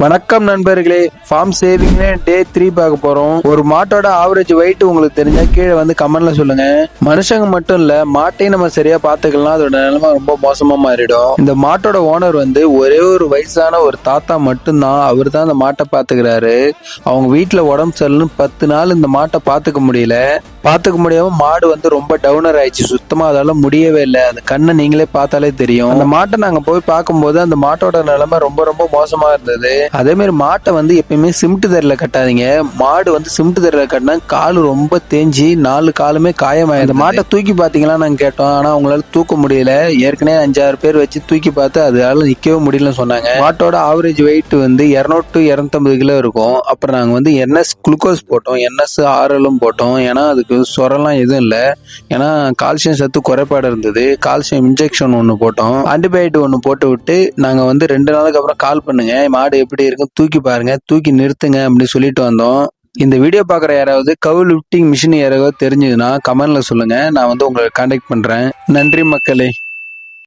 வணக்கம் நண்பர்களே, form saving டே 3 பார்க்க போறோம். ஒரு மாட்டோட ஆவரேஜ் வெயிட் உங்களுக்கு தெரிஞ்சா கீழே வந்து கமெண்ட்ல சொல்லுங்க. மனுஷங்க மட்டும் இல்ல, மாட்டையும் நம்ம சரியா பாத்துக்கலாம், அதோட நிலைமை ரொம்ப மோசமா மாறிடும். இந்த மாட்டோட ஓனர் வந்து ஒரே ஒரு வயசான ஒரு தாத்தா மட்டும்தான். அவர் தான் இந்த மாட்டை பாத்துக்கிறாரு. அவங்க வீட்டுல உடம்பு சரியில்லைன்னு 10 நாள் இந்த மாட்டை பாத்துக்க முடியாம மாடு வந்து ரொம்ப டவுனர் ஆயிடுச்சு. சுத்தமா அதால முடியவே இல்லை. அந்த கண்ணை நீங்களே பார்த்தாலே தெரியும். அந்த மாட்டை நாங்க போய் பார்க்கும்போது அந்த மாட்டோட நிலைமை ரொம்ப ரொம்ப மோசமா இருந்தது. அதே மாதிரி மாட்டை வந்து எப்பயுமே சிமெண்ட் தரையில கட்டாதீங்க. மாடு வந்து சிமெண்ட் தரையில கட்டினா காலு ரொம்ப தேஞ்சி 4 காலுமே காயமாயிருது. அந்த மாட்டை தூக்கி பாத்தீங்களா நாங்க கேட்டோம். ஆனா அவங்களால தூக்க முடியல. ஏற்கனவே 5-6 பேர் வச்சு தூக்கி பார்த்து அதால நிக்கவே முடியலன்னு சொன்னாங்க. மாட்டோட ஆவரேஜ் வெயிட் வந்து 200 to 250 கிலோ இருக்கும். அப்புறம் நாங்க வந்து NS குளுக்கோஸ் போட்டோம், NS RLம் போட்டோம். ஏன்னா அதுக்கு சொரெல்லாம் எதுவும் இல்லை. ஏன்னா கால்சியம் சத்து குறைபாடு இருந்தது. கால்சியம் இன்ஜெக்ஷன் ஒன்று போட்டோம், ஆன்டிபயோட்டிக் ஒன்று போட்டு விட்டு நாங்கள் வந்து 2 நாளுக்கு அப்புறம் கால் பண்ணுங்க, மாடு எப்படி இருக்கு தூக்கி பாருங்க, தூக்கி நிறுத்துங்க அப்படின்னு சொல்லிட்டு வந்தோம். இந்த வீடியோ பார்க்குற யாராவது கவு லிஃப்டிங் மிஷின் யாராவது தெரிஞ்சதுன்னா கமெண்ட்ல சொல்லுங்க. நான் வந்து உங்களை கான்டாக்ட் பண்றேன். நன்றி மக்களே.